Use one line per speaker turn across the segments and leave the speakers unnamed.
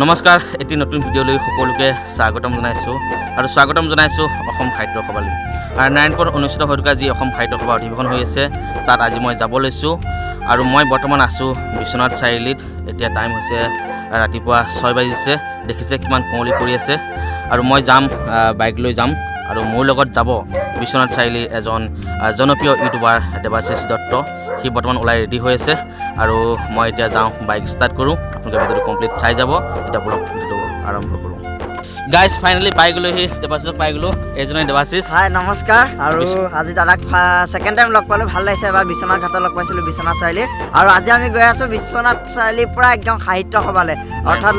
নমস্কাৰ, এটি নতুন ভিডিঅ'লৈ সকলোকে স্বাগতম জনাইছোঁ আৰু স্বাগতম জনাইছোঁ অসম সাহিত্য সভালৈ। নাৰায়ণপুৰত অনুষ্ঠিত হৈ থকা যি অসম সাহিত্য সভা অধিৱেশন হৈ আছে তাত আজি মই যাব লৈছোঁ আৰু মই বৰ্তমান আছোঁ বিশ্বনাথ চাৰিআলিত। এতিয়া টাইম হৈছে ৰাতিপুৱা 6 বাজিছে। দেখিছে কিমান কুঁৱলী পৰি আছে আৰু মই যাম, বাইক লৈ যাম আৰু মোৰ লগত যাব বিশ্বনাথ চাৰিআলিৰ এজন জনপ্ৰিয় ইউটিউবাৰ দেৱাশিষ দত্ত। সি বৰ্তমান ওলাই ৰেডি হৈ আছে আৰু মই এতিয়া যাওঁ, বাইক ষ্টাৰ্ট কৰোঁ। আপোনালোকে ভিডিঅ'টো কমপ্লিট চাই যাব। এতিয়া ব্লগ ভিডিঅ'টো আৰম্ভ কৰোঁ। গাইজ ফাইনেলি পাই গ'লোহি, দেৱাশিষক পাই গ'লোঁ। এইজনে দেৱাশিষ।
হাই নমস্কাৰ। আৰু আজি দাদাক ছেকেণ্ড টাইম লগ পালোঁ, ভাল লাগিছে। এবাৰ বিশ্বনাথ ঘাটত লগ পাইছিলোঁ বিশ্বনাথ চাৰিআলি, আৰু আজি আমি গৈ আছোঁ বিশ্বনাথ চাৰিআলিৰ পৰা একদম সাহিত্য সভালৈ, অৰ্থাৎ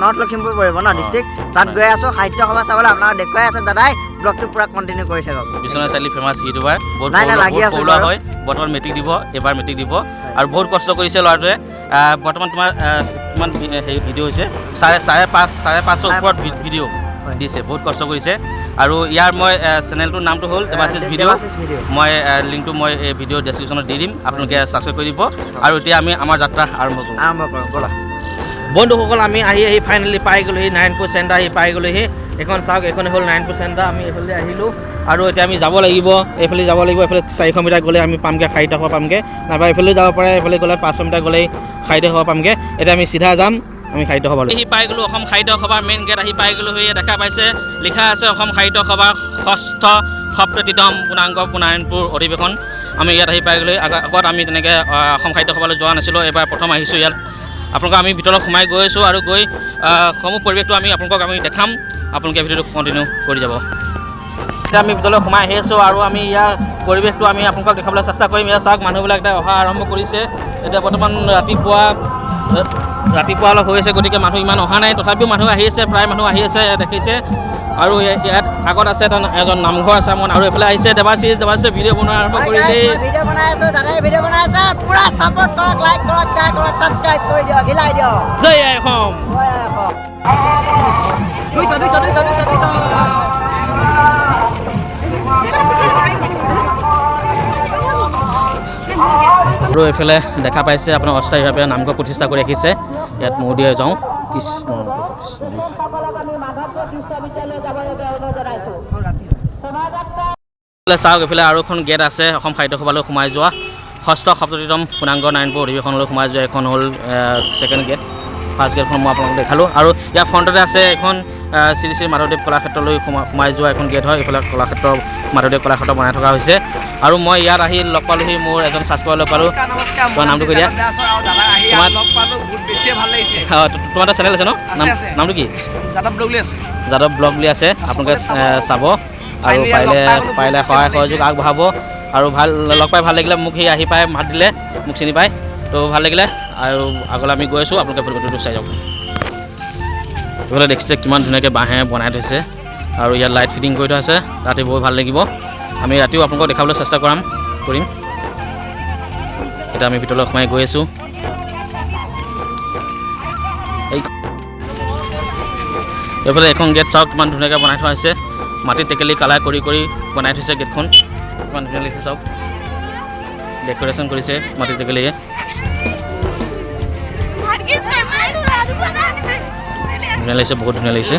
নৰ্থ লখিমপুৰ পৰিব ন ডিষ্ট্ৰিক্ট। তাত গৈ আছোঁ সাহিত্য সভা চাবলৈ। আপোনাক দেখুৱাই আছে দাদাই, ব্লগটো পুৰা কণ্টিনিউ কৰি থাকক।
বিশ্বনাথ চাৰিআলি ফেমাছ ইউটিউবাৰ, বহুত
লাগি আছে
হয়। বৰ্তমান মেট্ৰিক দিব, এবাৰ মেট্ৰিক দিব আৰু বহুত কষ্ট কৰিছে ল'ৰাটোৱে। বৰ্তমান তোমাৰ কিমান হেৰি ভিডিঅ' হৈছে, চাৰে পাঁচশৰ ওপৰত ভিডিঅ' দিছে, বহুত কষ্ট কৰিছে। আৰু ইয়াৰ মই চেনেলটোৰ নামটো হ'ল দেৱাশিষ ভিডিঅ'। মই লিংকটো মই এই ভিডিঅ' ডেছক্ৰিপশ্যনত দি দিম, আপোনালোকে ছাবস্ক্ৰাইব কৰি দিব। আৰু এতিয়া আমি আমাৰ যাত্ৰা আৰম্ভ কৰোঁ ব'লা। বন্ধুসকল, আমি আহি ফাইনেলি পাই গ'লোহি নাৰায়ণপুৰ চেণ্টাৰ। আহি পাই গ'লোহি। এখন চাওক, এইখনে হ'ল নাৰায়ণপুৰ চেণ্টাৰ। আমি এইফালে আহিলোঁ আৰু এতিয়া আমি যাব লাগিব, এইফালে যাব লাগিব। এইফালে 400 মিটাৰ গ'লে আমি পামগৈ সাহিত্য সভা পামগৈ, নাইবা এইফালেও যাব পাৰে। এইফালে গ'লে 500 মিটাৰ গ'লেই সাহিত্য সভা পামগৈ। এতিয়া আমি চিধা যাম আমি সাহিত্য সভালৈ। আহি পাই গ'লোঁ অসম সাহিত্য সভাৰ মেইন গেট। আহি পাই গ'লোঁ। দেখা পাইছে লিখা আছে অসম সাহিত্য সভাৰ 6ষ্ঠ সপ্ততিতম পূৰ্ণাংগ নাৰায়ণপুৰ অধিৱেশন। আমি ইয়াত আহি পাই গ'লোঁ। আগত আমি তেনেকৈ অসম সাহিত্য সভালৈ যোৱা নাছিলোঁ, এবাৰ প্ৰথম আহিছোঁ ইয়াত। আপোনালোকক আমি ভিতৰত সোমাই গৈ আছোঁ আৰু গৈ সমূহ পৰিৱেশটো আপোনালোকক আমি দেখাম। আপোনালোকে ভিডিঅ'টো কণ্টিনিউ কৰি যাব। এতিয়া আমি ভিতৰলৈ সোমাই আহি আছোঁ আৰু আমি ইয়াৰ পৰিৱেশটো আমি আপোনালোকক দেখাবলৈ চেষ্টা কৰিম। ইয়াৰ চাওক, মানুহবিলাক এতিয়া অহা আৰম্ভ কৰিছে। এতিয়া বৰ্তমান ৰাতিপুৱা অলপ হৈ আছে, গতিকে মানুহ ইমান অহা নাই, তথাপিও মানুহ আহি আছে, প্ৰায় মানুহ আহি আছে দেখিছে। আৰু ইয়াত আগত আছে এজন নামঘৰ আছে আমাৰ, আৰু এইফালে আহিছে দেৱাশিষ ভিডিঅ' বনোৱা আৰম্ভ কৰিলে।
ভিডিঅ' বনাই আছোঁ, দাদাই ভিডিঅ' বনাই আছে। পুৰা ছাপোৰ্ট কৰক, লাইক কৰক, শ্বেয়াৰ কৰক, ছাবস্ক্ৰাইব কৰি দিয়ক, হিলাই দিয়ক।
জয় আই অসম। আৰু এইফালে দেখা পাইছে আপোনাৰ অস্থায়ীভাৱে নামঘৰ প্ৰতিষ্ঠা কৰি ৰাখিছে। ইয়াত মৌ দিয়ে যাওঁ। কৃষ্ণ চাওক, এইফালে আৰু এখন গেট আছে অসম সাহিত্য সভালৈ সোমাই যোৱা। 6ষ্ঠ সপ্ততিতম পূৰ্ণাংগ নাৰায়ণপুৰ অধিৱেশনলৈ সোমাই যোৱা এখন হ'ল ছেকেণ্ড গেট। ফাৰ্ষ্ট গেটখন মই আপোনালোকক দেখালোঁ। আৰু ইয়াৰ ফ্ৰণ্টতে আছে এখন শ্ৰী শ্ৰী মাধৱদেৱ কলাক্ষেত্ৰলৈ সোমাই যোৱা এখন গেট হয়। এইফালে কলাক্ষেত্ৰ, মাধৱদেৱ কলাক্ষেত্ৰ বনাই থকা হৈছে। আৰু মই ইয়াত আহি লগ পালোঁহি, মোৰ এজন ছাবস্ক্ৰাইবাৰ লগ পালোঁ। তোমাৰ নামটো কৈ দিয়া। তোমাৰ এটা চেনেল আছে ন, নামটো কি? যাদৱ ব্লগ বুলি আছে, আপোনালোকে চাব আৰু পাৰিলে সহায় সহযোগ আগবঢ়াব। আৰু লগ পাই ভাল লাগিলে, মোক সি আহি পাই মাত দিলে, মোক চিনি পায়, তো ভাল লাগিলে। আৰু আগলৈ আমি গৈ আছোঁ, আপোনালোকে ভিডিঅ'টো চাই যাওক। এইফালে দেখিছে কিমান ধুনীয়াকৈ বাঁহে বনাই থৈছে আৰু ইয়াত লাইট ফিটিং কৰি থোৱা আছে, ৰাতি বহুত ভাল লাগিব। আমি ৰাতিও আপোনালোকক দেখাবলৈ চেষ্টা কৰিম। এতিয়া আমি ভিতৰলৈ সোমাই গৈ আছোঁ। এইফালে এখন গেট চাওক, কিমান ধুনীয়াকৈ বনাই থোৱা হৈছে। মাটি টেকেলি কালাৰ কৰি বনাই থৈছে গেটখন, কিমান ধুনীয়া লাগিছে চাওক। ডেক'ৰেশ্যন কৰিছে মাটি টেকেলিয়ে। ধুনীয়া লাগিছে, বহুত ধুনীয়া লাগিছে।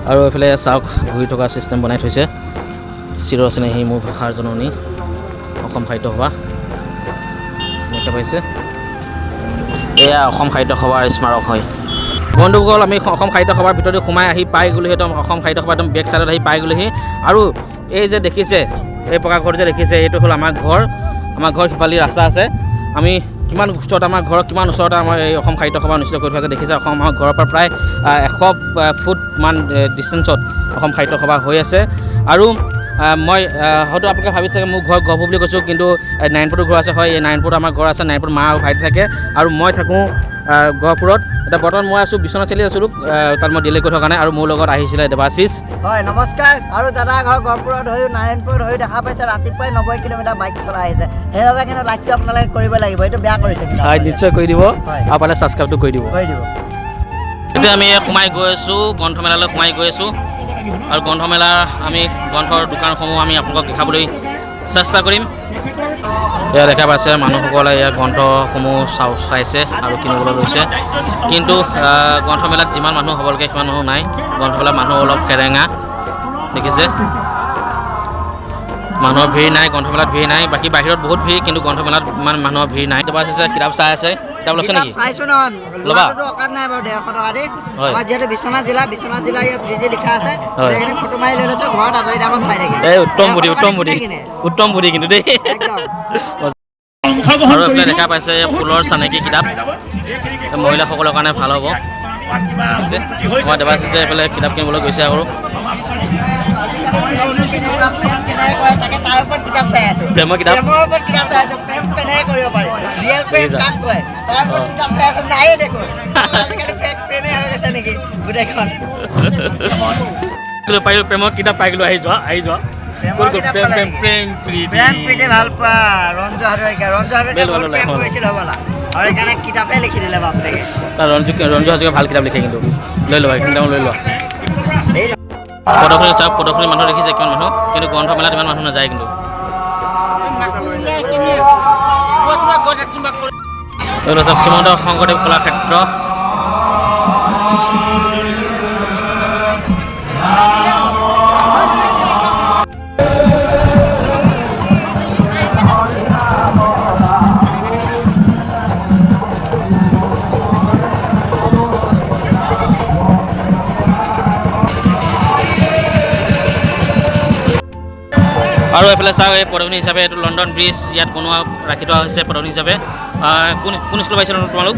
আৰু এইফালে চাওক, ঘূৰি থকা ছিষ্টেম বনাই থৈছে। চিৰস্নেহী মোৰ ভাষাৰ জননী অসম সাহিত্য সভা, দেখা পাইছে। এয়া অসম সাহিত্য সভাৰ স্মাৰক হয়। বন্ধুসকল, আমি অসম সাহিত্য সভাৰ ভিতৰত সোমাই আহি পাই গ'লোহি। একদম অসম সাহিত্য সভা একদম বেক চাইডত আহি পাই গ'লোহি। আৰু এই যে দেখিছে, এই পকা ঘৰ যে দেখিছে, এইটো হ'ল আমাৰ ঘৰ। আমাৰ ঘৰ সিফালে ৰাস্তা আছে। আমি কিমান ওচৰত, আমাৰ ঘৰৰ কিমান ওচৰতে আমাৰ এই অসম সাহিত্য সভা অনুষ্ঠিত কৰি থকা দেখিছে। আমাৰ ঘৰৰ পৰা প্ৰায় 100 ফুটমান ডিষ্টেঞ্চত অসম সাহিত্য সভা হৈ আছে। আৰু মই হয়তো আপোনালোকে ভাবিছে মোৰ ঘৰ গহপুৰ বুলি কৈছোঁ, কিন্তু নাৰায়ণপুৰতো ঘৰ আছে। হয়, এই নাৰায়ণপুৰত আমাৰ ঘৰ আছে। নাৰায়ণপুৰত মা আৰু ভাইটি থাকে, আৰু মই থাকোঁ গহপুৰত। এতিয়া বৰ্তমান মই আছোঁ বিশ্বনাথ চাৰিআলি আছিলোঁ, তাত মই ডিলে কৰি থকা নাই। আৰু মোৰ লগত আহিছিলে দেৱাশিষ।
হয়, নমস্কাৰ। আৰু দাদা ঘৰ গহপুৰত হৈ নাৰায়ণপুৰত হৈ দেখা পাইছে ৰাতিপুৱাই 90 কিলোমিটাৰ বাইক চলাই আহিছে। সেইবাবে কিন্তু লাইকটো আপোনালোকে কৰিব লাগিব, এইটো বেয়া কৰিছে কিন্তু।
হয়, নিশ্চয় কৰি দিব, আৰু পাৰিলে ছাবস্ক্ৰাইবটো কৰি দিব। এতিয়া আমি সোমাই গৈ আছোঁ, গ্ৰন্থমেলালৈ সোমাই গৈ আছোঁ। আৰু গ্ৰন্থমেলাৰ আমি গ্ৰন্থৰ দোকানসমূহ আমি আপোনালোকক দেখাবলৈ চেষ্টা কৰিম। এয়া দেখা পাইছে মানুহসকলে ইয়াৰ গ্ৰন্থসমূহ চাইছে আৰু কিনিবলৈ লৈছে, কিন্তু গ্ৰন্থমেলাত যিমান মানুহ হ'ব লাগে সিমান মানুহ নাই। গ্ৰন্থমেলাত মানুহ অলপ সেৰেঙা দেখিছে, মানুহৰ ভিৰ নাই, গ্ৰন্থমেলাত ভিৰ নাই। বাকী বাহিৰত বহুত ভিৰ, কিন্তু গ্ৰন্থমেলাত ইমান মানুহৰ ভিৰ নাই। কিতাপ আছে, কিতাপ চাই আছে। কিতাপ লৈছে নেকি?
চাইছো নহয়, লোৱাটো অকাত নাই বাৰু 150 টকা দি। আমাৰ যিহেতু বিশ্বনাথ জিলাৰ ইয়াত যি লিখা আছে সেইখিনি ফটো মাৰি লৈ লৈছো, ঘৰত আজৰি টাইমত চাই থাকিম।
এই উত্তম বুদ্ধি কিন্তু দেই।
একদম
আৰু এইফালে দেখা পাইছে ফুলৰ চানেকি কিতাপ, মহিলাসকলৰ কাৰণে ভাল হ'ব। মই দেৱাশিছে এইফালে কিতাপ কিনিবলৈ গৈছে আৰু প্ৰেমৰ কিতাপ প্ৰেমৰ কিতাপ পাই গলো। আহি যোৱা
প্ৰেম প্ৰীতি ভাল পোৱা ৰঞ্জু হাজৰিকা প্ৰেম কৰিছিল হ'বলা, আৰু সেইকাৰণে কিতাপে লিখি দিলে বাপেকে।
ৰঞ্জু হাজৰিকা ভাল কিতাপ লিখে, কিন্তু লৈ লোৱা এইখিনি লৈ লোৱা। প্ৰদৰ্শনী চাওক, প্ৰদৰ্শনী মানুহ দেখিছে কিমান মানুহ, কিন্তু গ্ৰন্থমেলাত ইমান মানুহ নাযায়। কিন্তু শ্ৰীমন্ত শংকৰদেৱ কলাক্ষেত্ৰ, আৰু এইফালে চাওক এই প্ৰদৰ্শনী হিচাপে এইটো লণ্ডন ব্ৰিজ ইয়াত বনোৱা ৰাখি থোৱা হৈছে প্ৰদৰ্শনী হিচাপে। কোন স্কুল পাইছে তোমালোক?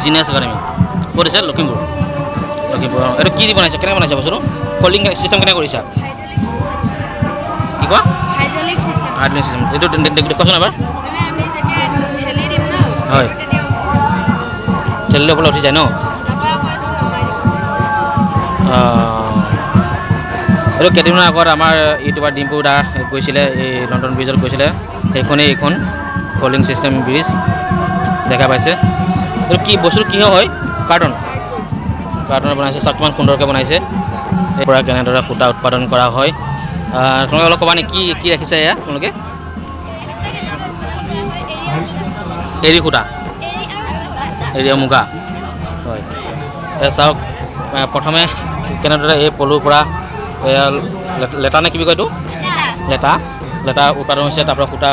Genius academy. ক'ত আছে? লখিমপুৰ। এইটো কি দি বনাইছে, কেনেকৈ বনাইছে বস্তুটো? ফল্ডিং চিষ্টেম কেনেকৈ কৰিছা? কি কোৱা? Hydraulic system. এইটো দেখুৱাচোন এবাৰ। হয়, ঠেলিলে ওপৰলৈ উঠি যায় ন? এইটো কেইদিনমানৰ আগত আমাৰ ইউটিউবাৰ ডিম্পু দা গৈছিলে, এই লণ্ডন ব্ৰিজত গৈছিলে। সেইখনেই এইখন ফল্ডিং চিষ্টেম ব্ৰিজ দেখা পাইছে। এইটো কি বস্তুটো কিহৰ হয়? কাৰ্টুনত বনাইছে, চাওক কিমান সুন্দৰকৈ বনাইছে। এই পৰা কেনেদৰে সূতা উৎপাদন কৰা হয় তোমালোকে অলপ ক'বা নেকি? কি ৰাখিছে এয়া তোমালোকে? এৰী সূতা, এৰী মুগা। হয়, চাওক প্ৰথমে কেনেদৰে এই পলুৰ পৰা লেটা নে কি বুলি কয় এইটো? লেটা উৎপাদন হৈছে, তাৰপৰা সূতা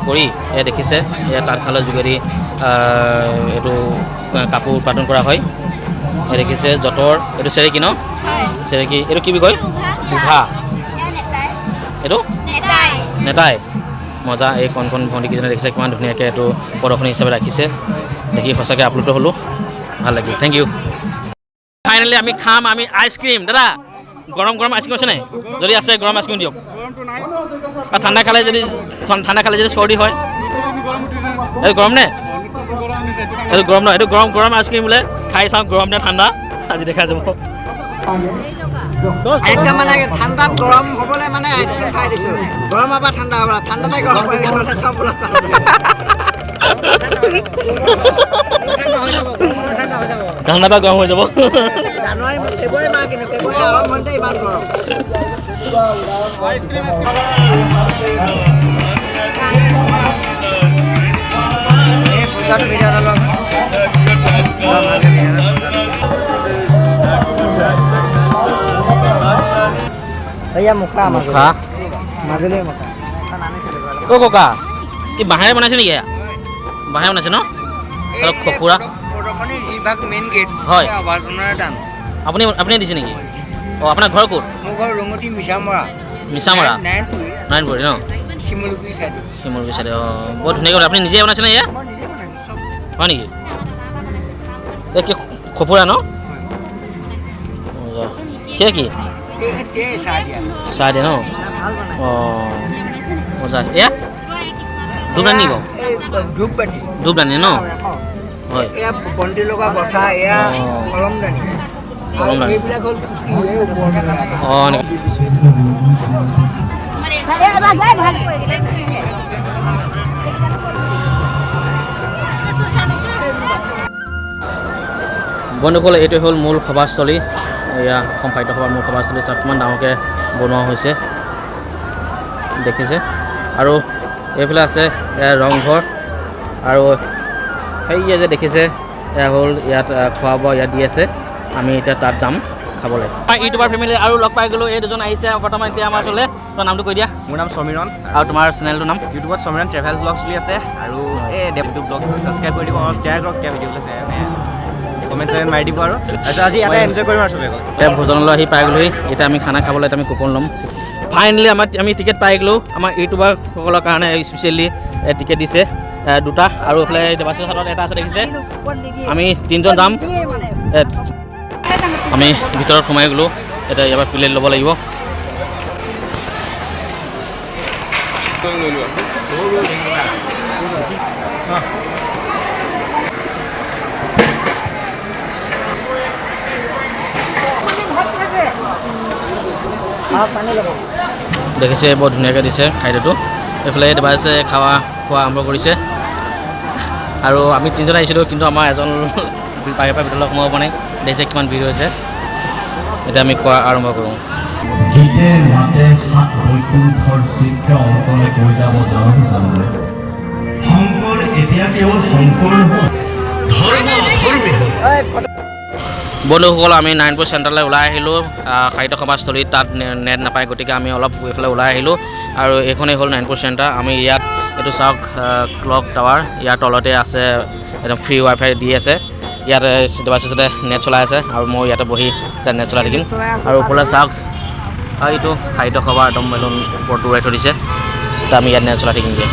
কৰি এয়া দেখিছে, এয়া তাঁতশালৰ যোগেদি এইটো কাপোৰ উৎপাদন কৰা হয়। এয়া দেখিছে যঁতৰ, এইটো চেৰেকী ন? চেৰেকী। এইটো কি বুলি কয়? বুভা। এইটো নেটাই। মজা। এই কণ ভণ্টিকেইজনে দেখিছে কিমান ধুনীয়াকৈ এইটো প্ৰদৰ্শনী হিচাপে ৰাখিছে। দেখি সঁচাকৈ আপ্লুত হ'লোঁ, ভাল লাগিল। Thank U. ফাইনেলি আমি খাম আইচক্ৰীম। দাদা গৰম আইচক্ৰীম আছে নাই? যদি আছে গৰম আইচক্ৰীম দিয়ক। ঠাণ্ডা খালে যদি চৰ্দি হয়, এইটো গৰম নে? এইটো গৰম নহয়, এইটো গৰম আইচক্ৰীম বোলে। খাই চাওঁ গৰম নে ঠাণ্ডা, আজি দেখা যাব।
একদম মানে ঠাণ্ডাত গৰম হ'বলৈ মানে আইচক্ৰীম খাই দিছোঁ, গৰমৰ পৰা ঠাণ্ডা হ'ব, ঠাণ্ডাতে গৰম কৰি চব বোলা।
ঠাণ্ডা পৰা গৰম হৈ যাব।
জানুৱাৰী ফেব্ৰুৱাৰী মাহ, কিন্তু ফেব্ৰুৱাৰী আৰম্ভণিতে ইমান গৰম। এই পূজাটো ভিডিঅ' এটা লোৱা। এয়া মুখা মাজুলীৰ মুখা।
অ' ককা, কি বাঁহেৰে বনাইছে নেকি? এয়া বাঁহে বনাইছে ন? অলপ খপুৰা। হয়, আপুনি দিছে নেকি? অঁ, আপোনাৰ ঘৰ ক'ত?
মোৰ ঘৰ ৰঙতি মিছামৰা।
নাৰায়ণপুৰী ন? শিমলুগুৰি চাইডে। অঁ, বৰ ধুনীয়াকৈ আপুনি নিজে বনাইছে নে এয়া? হয় নেকি? এই কি খপুৰা ন? সেয়া কি? চাহ দিয়ে ন? অঁ, মজা। এয়া ধূপদানি ক? ধূপদানি ন? হয়।
বন্তি লগা গছা, এয়া কলমদানি।
অঁ, বন্ধুসকল, এইটোৱে হ'ল মূল সভাস্থলী। এয়া অসম সাহিত্য সভাৰ মূল সভাস্থলী। চাওক কিমান ডাঙৰকৈ বনোৱা হৈছে, দেখিছে। আৰু এইফালে আছে ৰংঘৰ আৰু সেয়া যে দেখিছে এয়া হ'ল ইয়াত খোৱা বোৱা ইয়াত দি আছে আমি এতিয়া তাত যাম খাবলৈ ইউটিউবাৰ ফেমিলি আৰু লগ পাই গ'লোঁ এই দুজন আহিছে বৰ্তমান এতিয়া আমাৰ ওচৰলৈ তোমাৰ নামটো কৈ দিয়া
মোৰ নাম সমীৰণ
আৰু তোমাৰ চেনেলটোৰ নাম
ইউটিউবত সমীৰণ ট্ৰেভেল ব্লগ চলি আছে আৰু এই ইউটিউব ব্লগ ছাবস্ক্ৰাইব কৰি দিব আৰু শ্বেয়াৰ কৰক এতিয়া ভিডিঅ'বিলাক চাই মানে কমেণ্ট চমেণ্ট মাৰি দিব আৰু তাৰপিছত আজি এটা এনজয় কৰিম আৰু চবেই
এতিয়া ভোজনলৈ আহি পাই গ'লোহি এতিয়া আমি খানা খাবলৈ আমি কুপন ল'ম ফাইনেলি আমি টিকেট পাই গ'লোঁ আমাৰ ইউটিউবাৰসকলৰ কাৰণে স্পেচিয়েলি টিকেট দিছে দুটা আৰু এইফালে দেৱাশীষ হাতত এটা আছে দেখিছে আমি তিনিজন যাম আমি ভিতৰত সোমাই গ'লোঁ এতিয়া ইয়াৰ পৰা প্লেট ল'ব লাগিব দেখিছে বৰ ধুনীয়াকৈ দিছে খাদ্যটো এইফালে দেৱাশীষে খোৱা আৰম্ভ কৰিছে আৰু আমি তিনিজন আহিছিলোঁ কিন্তু আমাৰ এজন বাহিৰৰ পৰা ভিতৰলৈ সোমাব পৰা নাই দেখিছে কিমান ভিৰ হৈছে এতিয়া আমি খোৱা আৰম্ভ কৰোঁ
গীতে মাতে সাত বৈকুণ্ঠৰ চিত্ৰ অংকনে কৈ যাব জানো জানো শংকৰ এতিয়া কেৱল শংকৰ
বন্ধুসকল আমি নাৰায়ণপুৰ চেণ্টাৰলৈ ওলাই আহিলোঁ সাহিত্য সমাজস্থলীত তাত নেট নাপায় গতিকে আমি অলপ এইফালে ওলাই আহিলোঁ আৰু এইখনেই হ'ল নাৰায়ণপুৰ চেণ্টাৰ আমি ইয়াত এইটো চাওক ক্লক টাৱাৰ ইয়াৰ তলতে আছে একদম ফ্ৰী ৱাইফাই দি আছে ইয়াত দেৱাশীষতে নেট চলাই আছে আৰু মই ইয়াতে বহি তাত নেট চলাই থাকিম আৰু ওপৰলৈ চাওক এইটো সাহিত্য সভা একদম মেলুন ওপৰত উৰাই থৈ দিছে তাত আমি ইয়াত নেট চলাই থাকিমগৈ